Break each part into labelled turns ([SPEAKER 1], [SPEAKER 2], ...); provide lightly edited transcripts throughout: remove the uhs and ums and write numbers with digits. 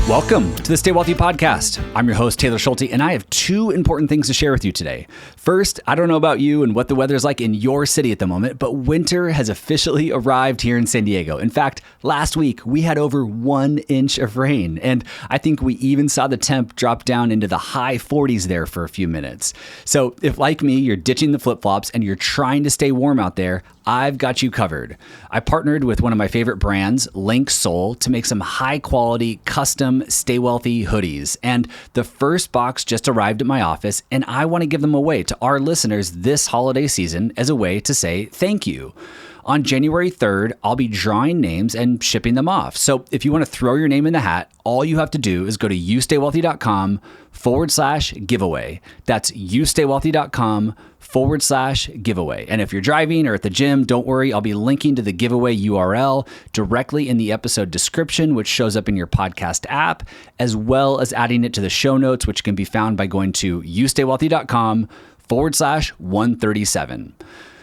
[SPEAKER 1] Welcome to the Stay Wealthy Podcast. I'm your host, Taylor Schulte, and I have two important things to share with you today. First, I don't know about you and what the weather is like in your city at the moment, but winter has officially arrived here in San Diego. In fact, last week we had over 1 inch of rain, and I think we even saw the temp drop down into the high 40s there for a few minutes. So if, like me, you're ditching the flip-flops and you're trying to stay warm out there, I've got you covered. I partnered with one of my favorite brands, Link Soul, to make some high-quality, custom Stay Wealthy hoodies. And the first box just arrived at my office, and I want to give them away to our listeners this holiday season as a way to say thank you. On January 3rd, I'll be drawing names and shipping them off. So if you want to throw your name in the hat, all you have to do is go to youstaywealthy.com/giveaway. That's youstaywealthy.com/giveaway. And if you're driving or at the gym, don't worry, I'll be linking to the giveaway URL directly in the episode description, which shows up in your podcast app, as well as adding it to the show notes, which can be found by going to youstaywealthy.com/137.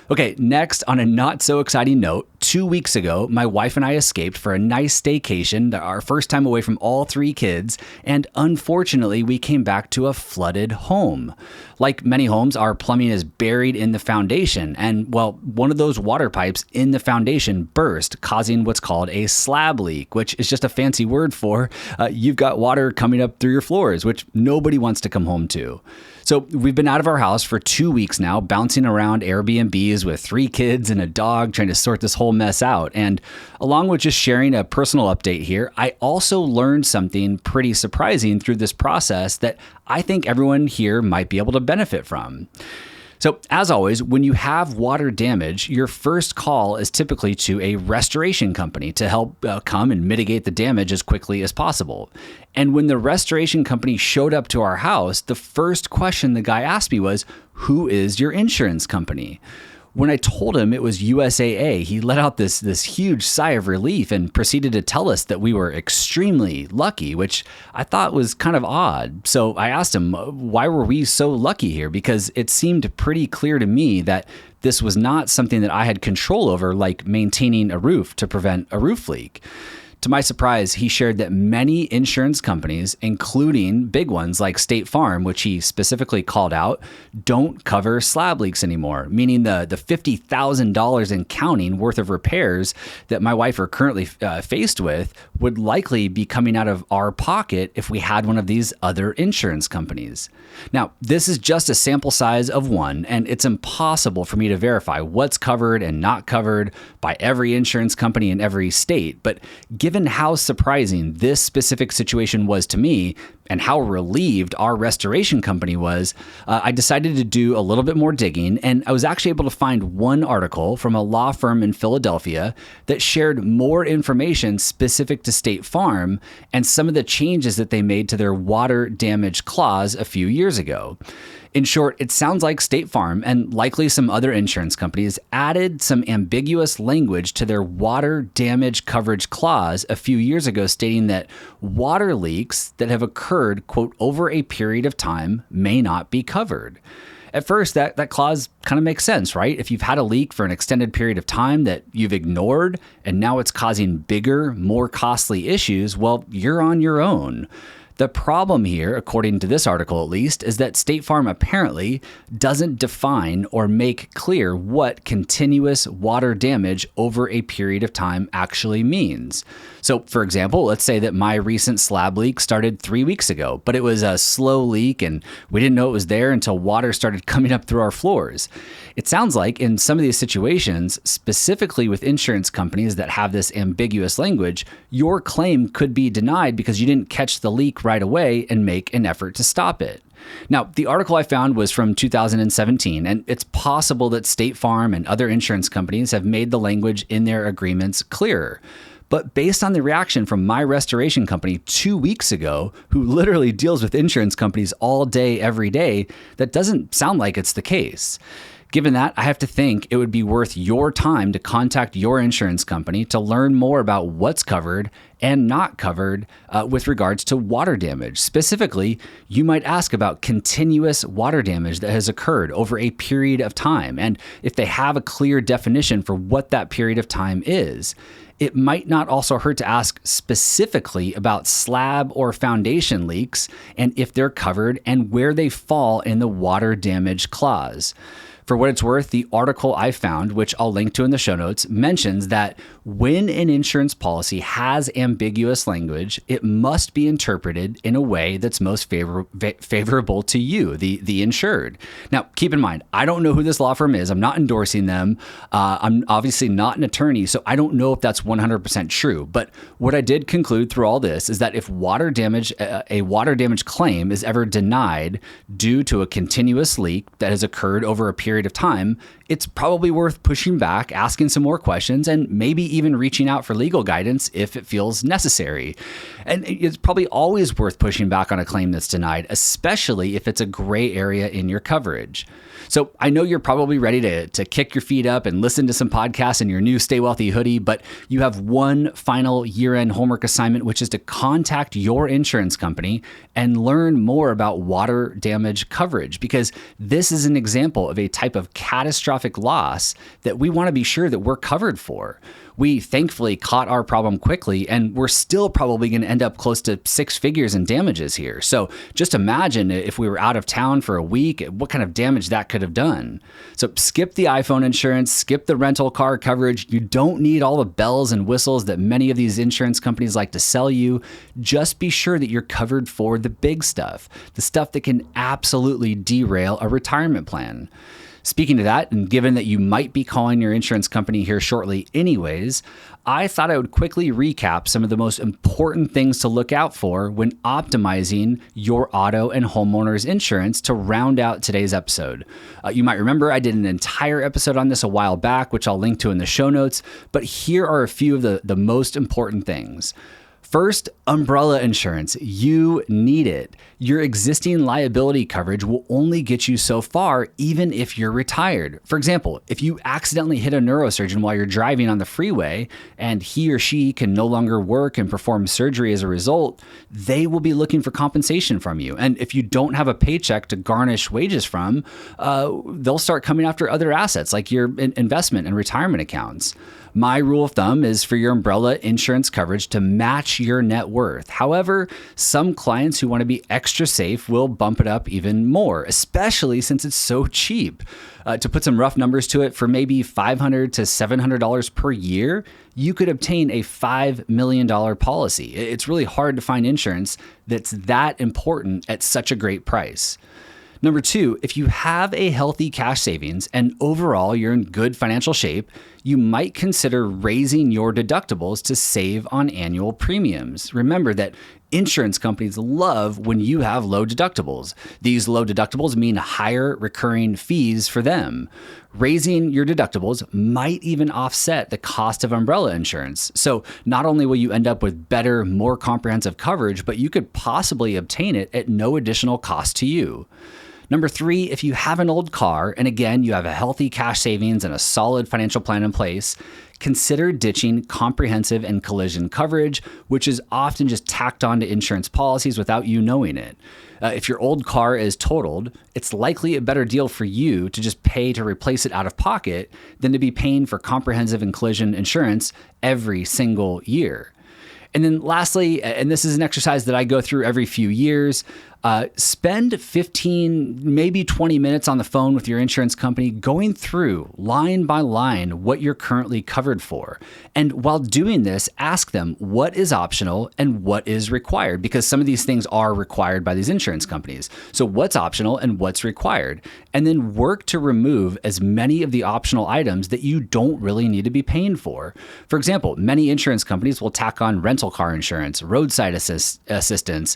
[SPEAKER 1] Okay, next, on a not so exciting note, 2 weeks ago, my wife and I escaped for a nice staycation, our first time away from all 3 kids, and unfortunately, we came back to a flooded home. Like many homes, our plumbing is buried in the foundation, and well, one of those water pipes in the foundation burst, causing what's called a slab leak, which is just a fancy word for you've got water coming up through your floors, which nobody wants to come home to. So we've been out of our house for 2 weeks now, bouncing around Airbnbs with 3 kids and a dog, trying to sort this whole mess out. And along with just sharing a personal update here, I also learned something pretty surprising through this process that I think everyone here might be able to benefit from. So as always, when you have water damage, your first call is typically to a restoration company to help come and mitigate the damage as quickly as possible. And when the restoration company showed up to our house, the first question the guy asked me was, "Who is your insurance company?" When I told him it was USAA, he let out this huge sigh of relief and proceeded to tell us that we were extremely lucky, which I thought was kind of odd. So I asked him, why were we so lucky here? Because it seemed pretty clear to me that this was not something that I had control over, like maintaining a roof to prevent a roof leak. To my surprise, he shared that many insurance companies, including big ones like State Farm, which he specifically called out, don't cover slab leaks anymore, meaning the $50,000 and counting worth of repairs that my wife are currently faced with would likely be coming out of our pocket if we had one of these other insurance companies. Now, this is just a sample size of one, and it's impossible for me to verify what's covered and not covered by every insurance company in every state, but given how surprising this specific situation was to me and how relieved our restoration company was, I decided to do a little bit more digging, and I was actually able to find one article from a law firm in Philadelphia that shared more information specific to State Farm and some of the changes that they made to their water damage clause a few years ago. In short, it sounds like State Farm and likely some other insurance companies added some ambiguous language to their water damage coverage clause a few years ago, stating that water leaks that have occurred, quote, over a period of time may not be covered. At first, that clause kind of makes sense, right? If you've had a leak for an extended period of time that you've ignored and now it's causing bigger, more costly issues, well, you're on your own. The problem here, according to this article at least, is that State Farm apparently doesn't define or make clear what continuous water damage over a period of time actually means. So, for example, let's say that my recent slab leak started 3 weeks ago, but it was a slow leak and we didn't know it was there until water started coming up through our floors. It sounds like in some of these situations, specifically with insurance companies that have this ambiguous language, your claim could be denied because you didn't catch the leak right away and make an effort to stop it. Now, the article I found was from 2017, and it's possible that State Farm and other insurance companies have made the language in their agreements clearer. But based on the reaction from my restoration company 2 weeks ago, who literally deals with insurance companies all day, every day, that doesn't sound like it's the case. Given that, I have to think it would be worth your time to contact your insurance company to learn more about what's covered and not covered with regards to water damage. Specifically, you might ask about continuous water damage that has occurred over a period of time, and if they have a clear definition for what that period of time is. It might not also hurt to ask specifically about slab or foundation leaks and if they're covered and where they fall in the water damage clause. For what it's worth, the article I found, which I'll link to in the show notes, mentions that when an insurance policy has ambiguous language, it must be interpreted in a way that's most favorable to you, the insured. Now, keep in mind, I don't know who this law firm is. I'm not endorsing them. I'm obviously not an attorney, so I don't know if that's 100% true. But what I did conclude through all this is that if a water damage claim is ever denied due to a continuous leak that has occurred over a period of time, it's probably worth pushing back, asking some more questions, and maybe even reaching out for legal guidance if it feels necessary. And it's probably always worth pushing back on a claim that's denied, especially if it's a gray area in your coverage. So I know you're probably ready to kick your feet up and listen to some podcasts in your new Stay Wealthy hoodie, but you have one final year-end homework assignment, which is to contact your insurance company and learn more about water damage coverage, because this is an example of a type of catastrophic loss that we want to be sure that we're covered for. We thankfully caught our problem quickly, and we're still probably going to end up close to six figures in damages here. So just imagine if we were out of town for a week, what kind of damage that could have done. So skip the iPhone insurance, skip the rental car coverage. You don't need all the bells and whistles that many of these insurance companies like to sell you. Just be sure that you're covered for the big stuff, the stuff that can absolutely derail a retirement plan. Speaking to that, and given that you might be calling your insurance company here shortly anyways, I thought I would quickly recap some of the most important things to look out for when optimizing your auto and homeowners insurance to round out today's episode. You might remember I did an entire episode on this a while back, which I'll link to in the show notes, but here are a few of the most important things. First, umbrella insurance. You need it. Your existing liability coverage will only get you so far, even if you're retired. For example, if you accidentally hit a neurosurgeon while you're driving on the freeway and he or she can no longer work and perform surgery as a result, they will be looking for compensation from you. And if you don't have a paycheck to garnish wages from, they'll start coming after other assets like your investment and retirement accounts. My rule of thumb is for your umbrella insurance coverage to match your net worth. However, some clients who want to be extra safe will bump it up even more, especially since it's so cheap. To put some rough numbers to it, for maybe $500 to $700 per year, you could obtain a $5 million policy. It's really hard to find insurance that's that important at such a great price. Number two, if you have a healthy cash savings and overall you're in good financial shape, you might consider raising your deductibles to save on annual premiums. Remember that insurance companies love when you have low deductibles. These low deductibles mean higher recurring fees for them. Raising your deductibles might even offset the cost of umbrella insurance. So not only will you end up with better, more comprehensive coverage, but you could possibly obtain it at no additional cost to you. Number three, if you have an old car, and again, you have a healthy cash savings and a solid financial plan in place, consider ditching comprehensive and collision coverage, which is often just tacked onto insurance policies without you knowing it. If your old car is totaled, it's likely a better deal for you to just pay to replace it out of pocket than to be paying for comprehensive and collision insurance every single year. And then lastly, and this is an exercise that I go through every few years, spend 15, maybe 20 minutes on the phone with your insurance company going through line by line what you're currently covered for. And while doing this, ask them what is optional and what is required, because some of these things are required by these insurance companies. So what's optional and what's required? And then work to remove as many of the optional items that you don't really need to be paying for. For example, many insurance companies will tack on rental car insurance, roadside assistance,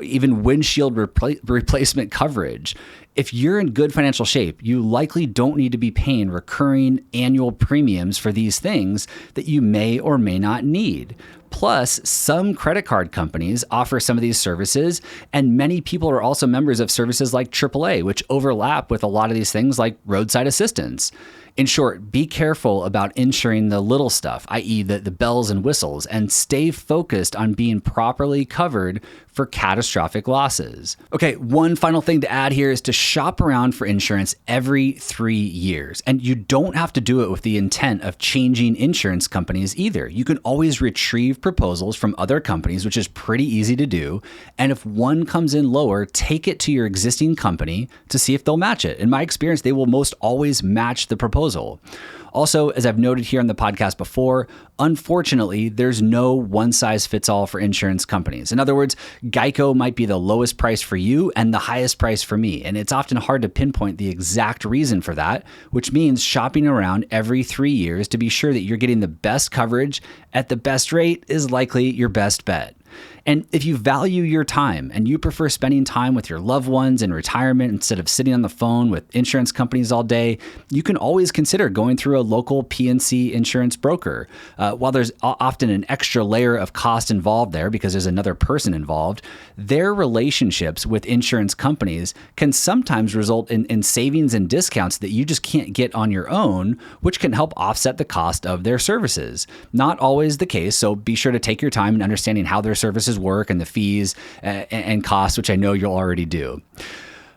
[SPEAKER 1] even windshield replacement coverage. If you're in good financial shape, you likely don't need to be paying recurring annual premiums for these things that you may or may not need. Plus, some credit card companies offer some of these services, and many people are also members of services like AAA, which overlap with a lot of these things like roadside assistance. In short, be careful about insuring the little stuff, i.e. the bells and whistles, and stay focused on being properly covered for catastrophic losses. Okay, one final thing to add here is to shop around for insurance every 3 years. And you don't have to do it with the intent of changing insurance companies either. You can always retrieve proposals from other companies, which is pretty easy to do. And if one comes in lower, take it to your existing company to see if they'll match it. In my experience, they will most always match the proposal. Also, as I've noted here on the podcast before, unfortunately, there's no one-size-fits-all for insurance companies. In other words, Geico might be the lowest price for you and the highest price for me, and it's often hard to pinpoint the exact reason for that, which means shopping around every 3 years to be sure that you're getting the best coverage at the best rate is likely your best bet. And if you value your time and you prefer spending time with your loved ones in retirement instead of sitting on the phone with insurance companies all day, you can always consider going through a local P&C insurance broker. While there's often an extra layer of cost involved there because there's another person involved, their relationships with insurance companies can sometimes result in savings and discounts that you just can't get on your own, which can help offset the cost of their services. Not always the case, so be sure to take your time in understanding how their services work and the fees and costs, which I know you'll already do.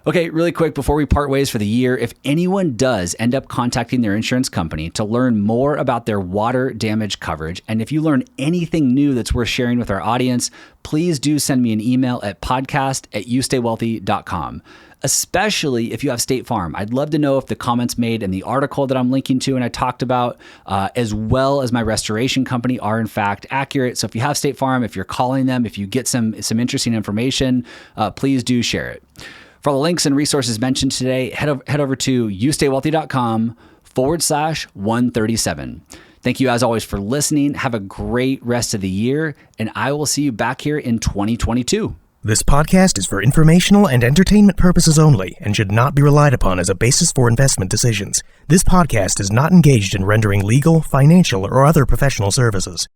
[SPEAKER 1] Okay, really quick before we part ways for the year, if anyone does end up contacting their insurance company to learn more about their water damage coverage, and if you learn anything new that's worth sharing with our audience, please do send me an email at podcast@youstaywealthy.com. Especially if you have State Farm. I'd love to know if the comments made in the article that I'm linking to and I talked about, as well as my restoration company, are in fact accurate. So if you have State Farm, if you're calling them, if you get some interesting information, please do share it. For all the links and resources mentioned today, head over to youstaywealthy.com/137. Thank you as always for listening. Have a great rest of the year, and I will see you back here in 2022.
[SPEAKER 2] This podcast is for informational and entertainment purposes only and should not be relied upon as a basis for investment decisions. This podcast is not engaged in rendering legal, financial, or other professional services.